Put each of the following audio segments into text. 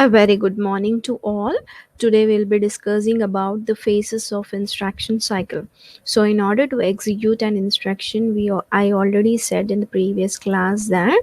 A very good morning to all. Today we'll be discussing about the phases of instruction cycle. So in order to execute an instruction, I already said in the previous class that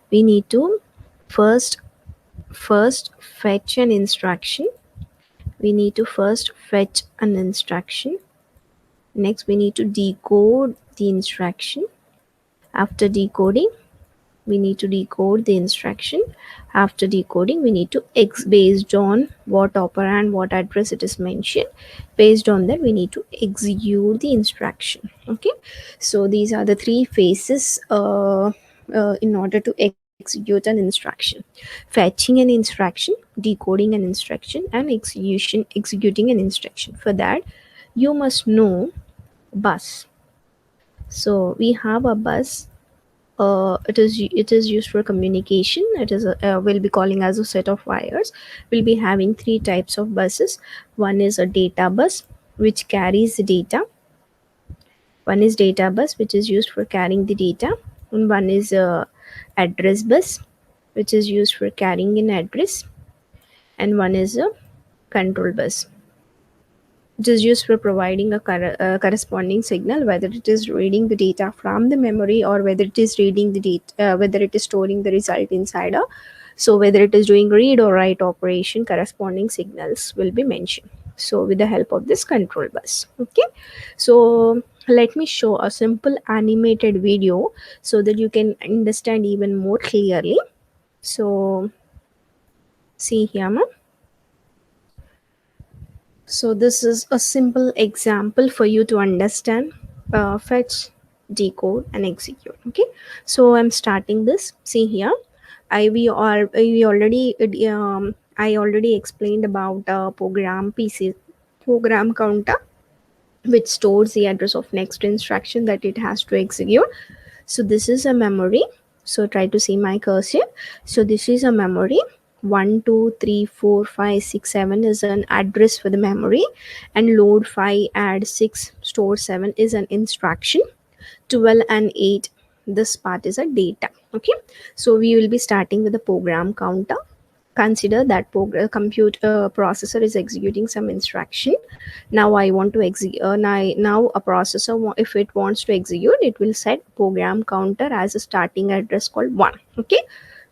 we need to first first fetch an instruction. We need to first fetch an instruction. Next we need to decode the instruction. After decoding, we need to decode the instruction. After decoding, we need to based on what operand, what address it is mentioned, based on that we need to execute the instruction. Okay, so these are the three phases in order to execute an instruction: fetching an instruction, decoding an instruction, and executing an instruction. For that, you must know bus. So we have a bus. It is used for communication. It is we'll be calling as a set of wires. We'll be having three types of buses. One is a data bus, which carries the data. One is data bus, which is used for carrying the data, and one is a address bus, which is used for carrying an address, and one is a control bus, which is used for providing a corresponding signal, whether it is reading the data from the memory or whether it is reading the data, whether it is storing the result inside a. So whether it is doing read or write operation, corresponding signals will be mentioned. So with the help of this control bus. Okay. So let me show a simple animated video so that you can understand even more clearly. So see here, ma'am. So this is a simple example for you to understand. Fetch, decode, and execute. Okay. So I'm starting this. See here. I already explained about program counter, which stores the address of next instruction that it has to execute. So this is a memory. So try to see my cursor. So this is a memory. 1 2 3 4 5 6 7 is an address for the memory, and load 5, add 6, store 7 is an instruction. 12 and 8, this part is a data. Okay, so we will be starting with the program counter. Consider that computer processor is executing some instruction. Now I want to execute. Now a processor, if it wants to execute, it will set program counter as a starting address called 1. Okay,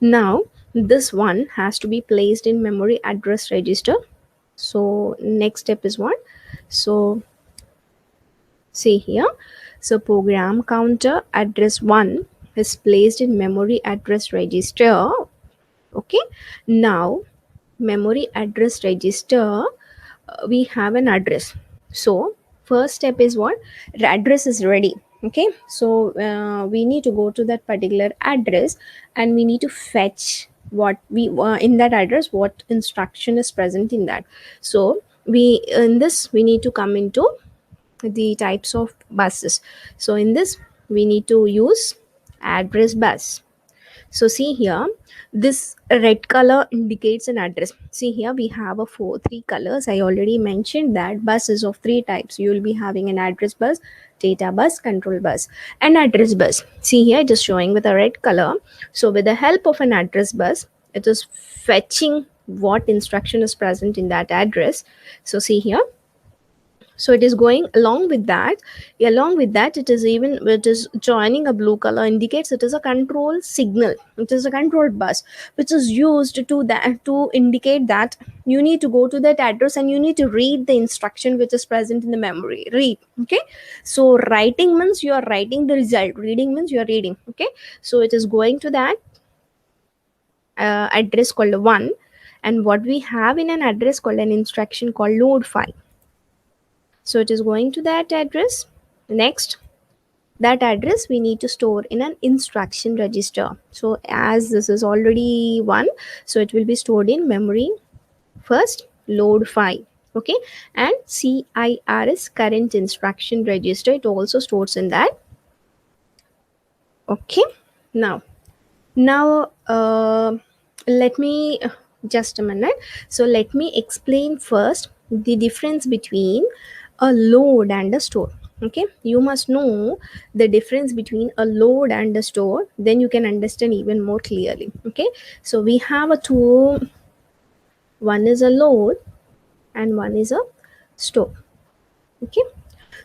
now this one has to be placed in memory address register. So next step is what? So see here. So program counter address 1 is placed in memory address register. Okay, now memory address register, we have an address. So first step is what? The address is ready. Okay, so we need to go to that particular address and we need to fetch what we in that address, what instruction is present in that. So we in this we need to come into the types of buses. So in this we need to use address bus. So see here, this red color indicates an address. See here, we have a three colors. I already mentioned that buses of three types. You will be having an address bus, data bus, control bus, and address bus. See here, it is showing with a red color. So with the help of an address bus, it is fetching what instruction is present in that address. So see here, so it is going along with that it is joining a blue color, indicates it is a control signal. It is a control bus which is used to indicate that you need to go to that address and you need to read the instruction which is present in the memory. Read. Okay, so writing means you are writing the result, reading means you are reading. Okay, so it is going to that address called 1, and what we have in an address called an instruction called load 5. So it is going to that address. Next, that address we need to store in an instruction register. So as this is already 1, so it will be stored in memory first, load 5. Okay, and CIRS, current instruction register, it also stores in that. Okay, now let me just a minute. So let me explain first the difference between a load and a store. Okay, you must know the difference between a load and a store, then you can understand even more clearly. Okay, so we have a two One is a load and one is a store. Okay,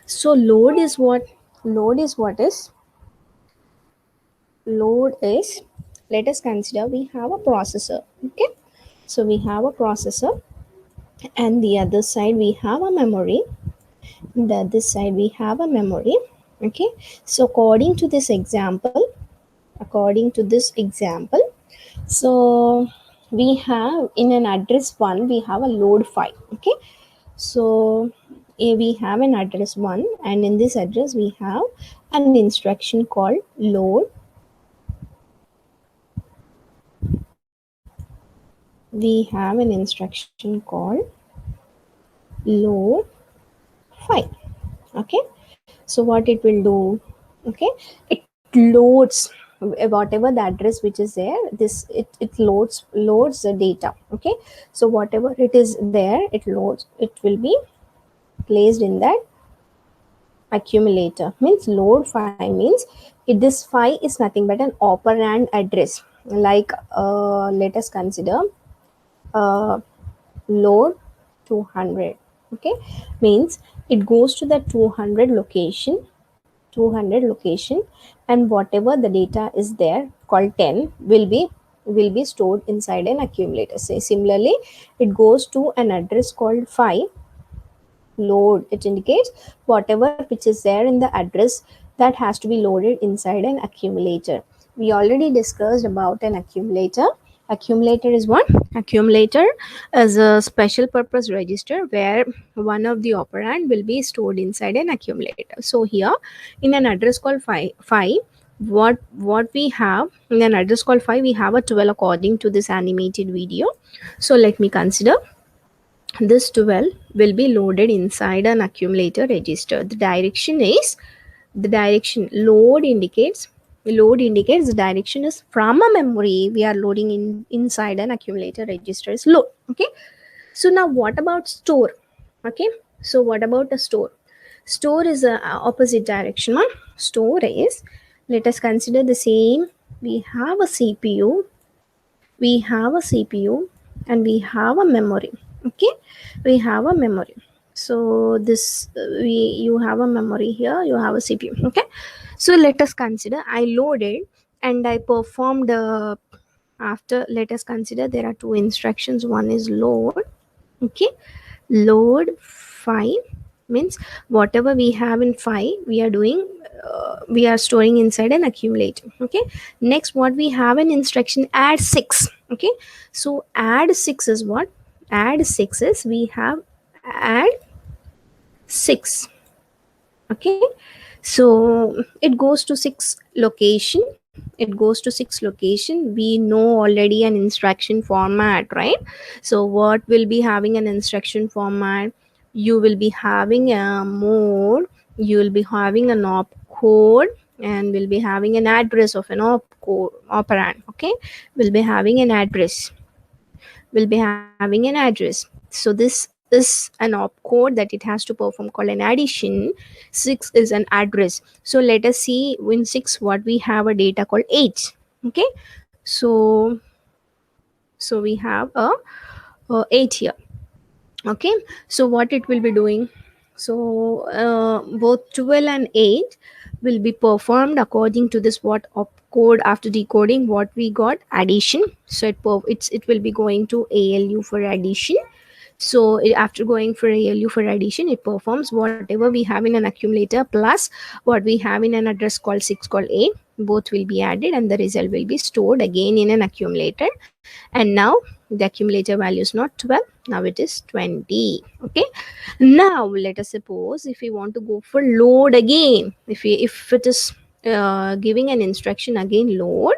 so load is, let us consider we have a processor. Okay, so we have a processor, and the other side we have a memory. The other side we have a memory. Okay, so according to this example, so we have in an address 1 we have a load 5. Okay, so we have an address 1, and in this address we have an instruction called load. We have an instruction called load 5. Okay, so what it will do, okay, it loads whatever the address which is there, it loads the data. Okay, so whatever it is there, it will be placed in that accumulator. Means load 5 means this 5 is nothing but an operand address. Like let us consider uh, load 200. Okay, means it goes to the 200 location, and whatever the data is there called 10 will be stored inside an accumulator. Say similarly, it goes to an address called 5. Load, it indicates whatever which is there in the address that has to be loaded inside an accumulator. We already discussed about an accumulator. Accumulator is a special purpose register where one of the operand will be stored inside an accumulator. So here in an address called 5, what we have in an address called 5, we have a 12 according to this animated video. So let me consider this 12 will be loaded inside an accumulator register. The direction is, the direction load indicates the direction is from a memory we are loading inside an accumulator register is load. Okay, so now what about store? Okay, so what about the store? Store is a opposite direction one. Store is, let us consider the same. We have a CPU, and we have a memory. Okay, we have a memory. So this we you have a memory here, you have a CPU. Okay, so let us consider I loaded and I performed after, let us consider there are two instructions. One is load. Okay, load 5 means whatever we have in 5 we are doing, we are storing inside an accumulator. Okay, next what we have an instruction add 6. Okay, so add 6 is what? Add 6 is we have add 6. Okay, so it goes to 6 location. We know already an instruction format, right? So what will be having an instruction format? You will be having a mode, you will be having an opcode, and will be having an address of an operand. Okay, will be having an address, so this is an opcode that it has to perform called an addition. 6 is an address. So let us see in 6 what we have a data called 8. Okay, so we have a 8 here. Okay, so what it will be doing, so both 12 and 8 will be performed according to this what opcode. After decoding what we got, addition. So it will be going to ALU for addition. So after going for ALU for addition, it performs whatever we have in an accumulator plus what we have in an address called 6 called 8. Both will be added and the result will be stored again in an accumulator. And now the accumulator value is not 12, now it is 20. Okay, now let us suppose if we want to go for load again, if it is giving an instruction again load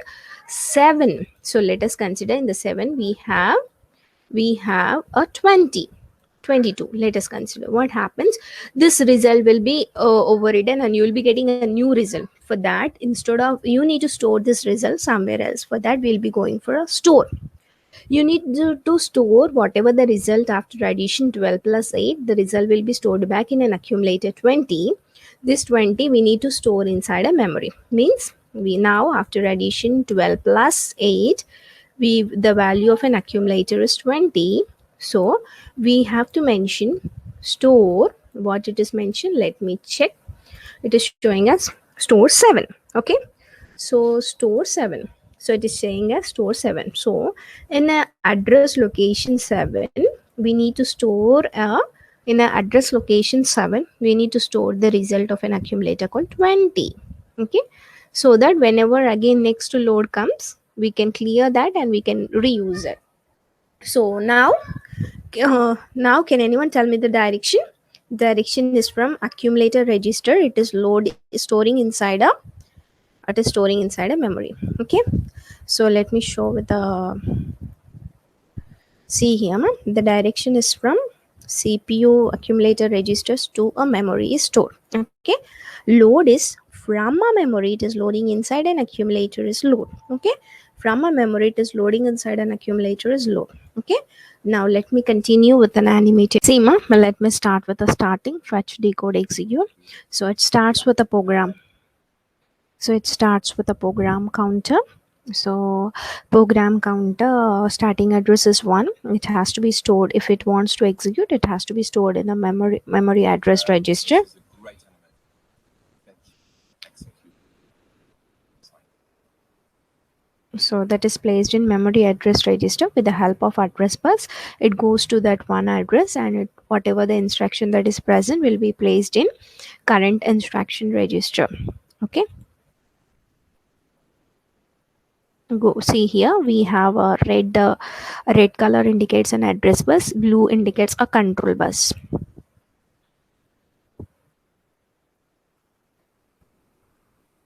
7. So let us consider in the 7 we have a 22. Let us consider what happens. This result will be overridden and you will be getting a new result. For that, instead of, you need to store this result somewhere else. For that, we'll be going for a store. You need to store whatever the result after addition 12 plus 8. The result will be stored back in an accumulator 20. This 20 we need to store inside a memory. Means we now after addition 12 plus 8, the value of an accumulator is 20. So we have to mention store. What it is mentioned, let me check. It is showing us store 7. Okay, so store 7. So it is saying as store 7. So in a address location 7, we need to store a, in a address location 7, we need to store the result of an accumulator called 20. Okay, so that whenever again next to load comes, we can clear that and we can reuse it. So now can anyone tell me the direction? Direction is from accumulator register. It is storing inside a memory. Okay, so let me show with the, see here, the direction is from CPU accumulator registers to a memory store. Okay, load is from a memory, it is loading inside an accumulator is load. Okay, from a memory it is loading inside an accumulator is load. Okay, now let me continue with an animated, see ma, let me start with the starting fetch decode execute. So it starts with a program. So it starts with a program counter. So program counter, starting address is 1. It has to be stored, if it wants to execute, it has to be stored in a memory address register. So that is placed in memory address register with the help of address bus. It goes to that one address, and whatever the instruction that is present will be placed in current instruction register. Okay, go see here, we have a red color indicates an address bus, blue indicates a control bus.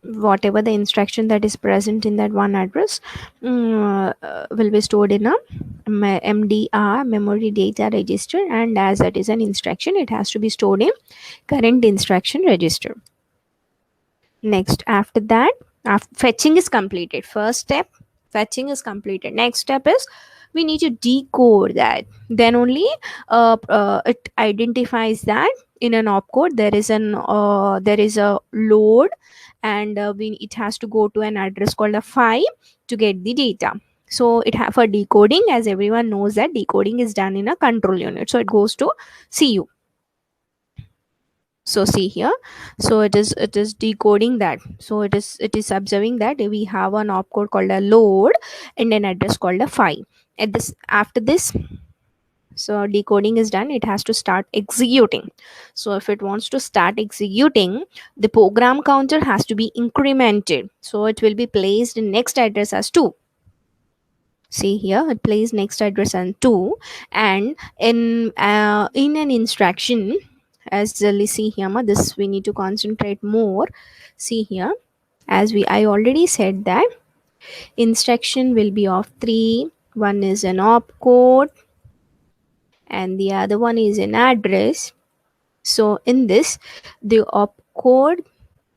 Whatever the instruction that is present in that one address will be stored in a MDR, memory data register, and as that is an instruction, it has to be stored in current instruction register. Next, after that, after fetching is completed, first step, fetching is completed. Next step is we need to decode that. Then only it identifies that in an opcode there is a load, and it has to go to an address called a phi to get the data. So it for decoding, as everyone knows that decoding is done in a control unit, so it goes to CU. So see here, so it is decoding that. So it is observing that we have an opcode called a load and an address called a phi. At this, after this, so decoding is done, it has to start executing. So if it wants to start executing, the program counter has to be incremented, so it will be placed in next address as 2. See here, it plays next address and 2, and in an instruction, as see here this we need to concentrate more. See here, as I already said that instruction will be of 3. One is an opcode and the other one is an address. So in this, the opcode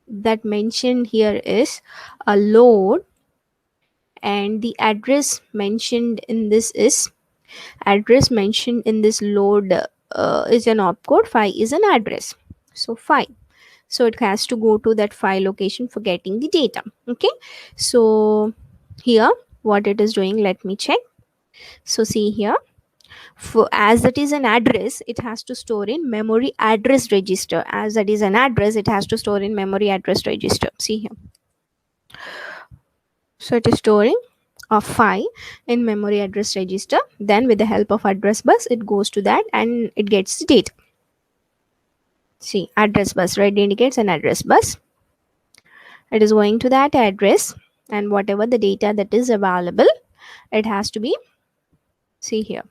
that mentioned here is a load, and the address mentioned in this is load is an opcode, phi is an address. So phi, so it has to go to that phi location for getting the data. Okay, so here what it is doing, let me check. So see here, for as that is an address, it has to store in memory address register. As that is an address, it has to store in memory address register. See here, so it is storing a phi in memory address register. Then with the help of address bus, it goes to that and it gets the data. See, address bus, red indicates an address bus. It is going to that address, and whatever the data that is available, it has to be, see here,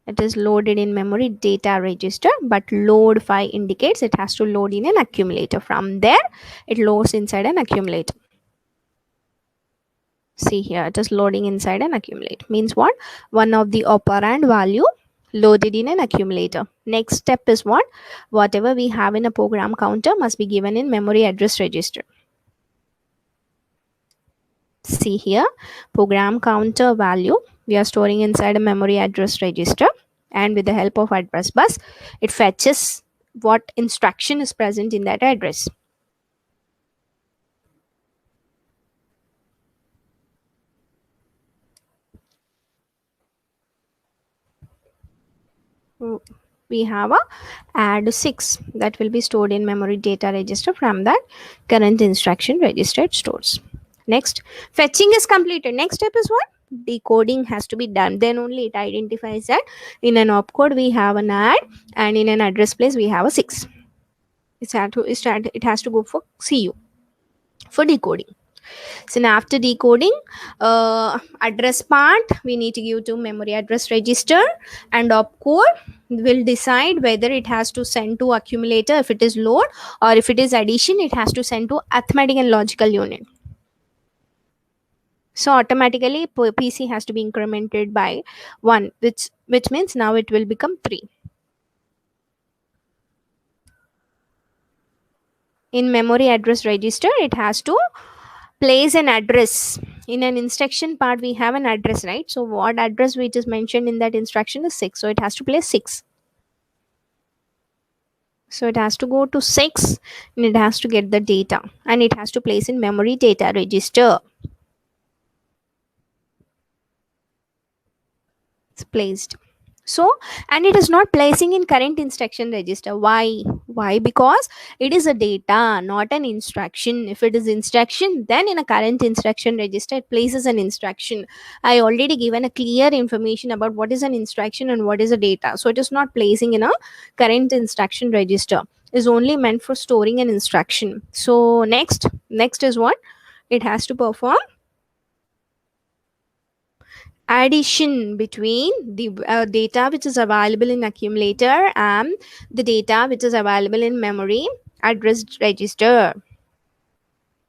it is loaded in memory data register, but load phi indicates it has to load in an accumulator. From there, it loads inside an accumulator. See here, it is loading inside an accumulator. Means what? One of the operand value loaded in an accumulator. Next step is what? Whatever we have in a program counter must be given in memory address register. See here, program counter value we are storing inside a memory address register, and with the help of address bus, it fetches what instruction is present in that address. we have a add 6 that will be stored in memory data register from that current instruction register it stores. Next, fetching is completed. Next step is what? Decoding has to be done. Then only it identifies that in an opcode we have an add and in an address place we have a 6. It has to go for CU for decoding. So now after decoding, address part we need to give to memory address register, and opcode will decide whether it has to send to accumulator if it is load, or if it is addition it has to send to arithmetic and logical unit. So automatically PC has to be incremented by 1, which means now it will become 3. In memory address register it has to place an address. In an instruction part we have an address, right? So what address which is mentioned in that instruction is 6, so it has to place 6. So it has to go to 6 and it has to get the data, and it has to place in memory data register. It's placed. So, and it is not placing in current instruction register. Why? Because it is a data, not an instruction. If it is instruction, then in a current instruction register it places an instruction. I already given a clear information about what is an instruction and what is a data, so it is not placing in a current instruction register. Is only meant for storing an instruction. So next is what? It has to perform addition between the data which is available in accumulator and the data which is available in memory address register,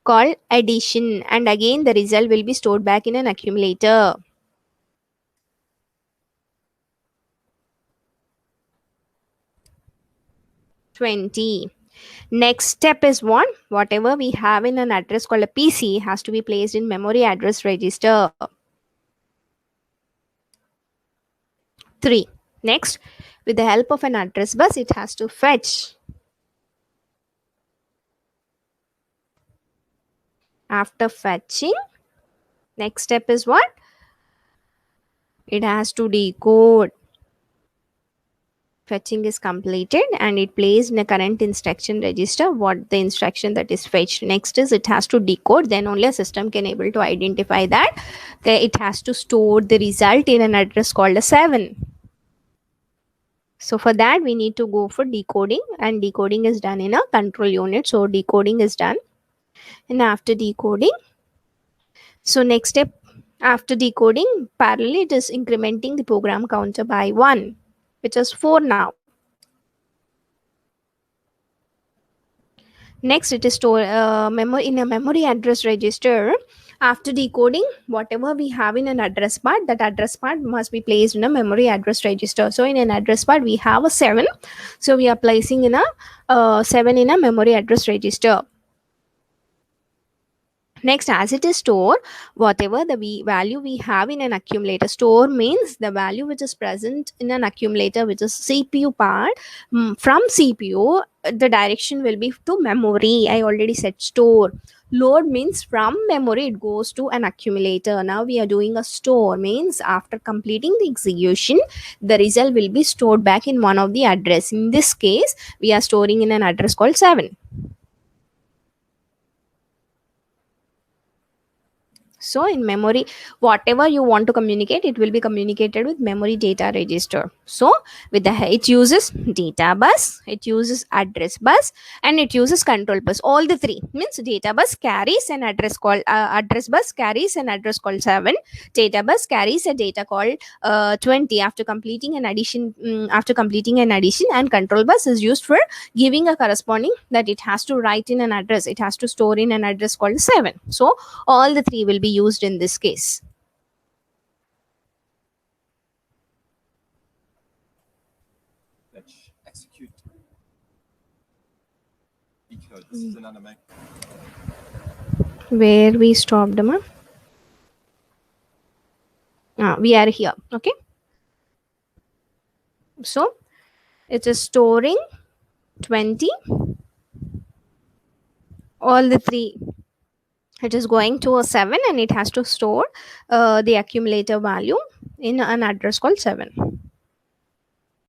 called addition, and again the result will be stored back in an accumulator. '20. Next step is what? Whatever we have in an address called a PC has to be placed in memory address register. 3. Next, with the help of an address bus it has to fetch. After fetching, next step is what? It has to decode. Fetching is completed and it plays in a current instruction register what the instruction that is fetched. Next is it has to decode, then only a system can able to identify that it has to store the result in an address called a 7. So for that we need to go for decoding, and decoding is done in a control unit. So decoding is done, and after decoding, so next step after decoding, parallel it is incrementing the program counter by 1, which is 4 now. Next, it is store memory in a memory address register. After decoding, whatever we have in an address part, that address part must be placed in a memory address register. So in an address part, we have a 7. So we are placing in a 7 in a memory address register. Next, as it is stored, whatever the value we have in an accumulator, store means the value which is present in an accumulator, which is CPU part. From CPU, the direction will be to memory. I already said store. Load means from memory it goes to an accumulator. Now we are doing a store, means after completing the execution, the result will be stored back in one of the address. In this case, we are storing in an address called 7. So in memory, whatever you want to communicate, it will be communicated with memory data register. So with the it uses data bus, it uses address bus, and it uses control bus. All the three means data bus carries an address called address bus carries an address called 7. Data bus carries a data called 20 after completing an addition. And control bus is used for giving a corresponding that it has to write in an address. It has to store in an address called 7. So all the three will be used in this case. Let's execute decode. This is another make. Where we stopped, ma? We are here. Okay. So it is storing 20. All the three. It is going to a 7 and it has to store the accumulator value in an address called 7.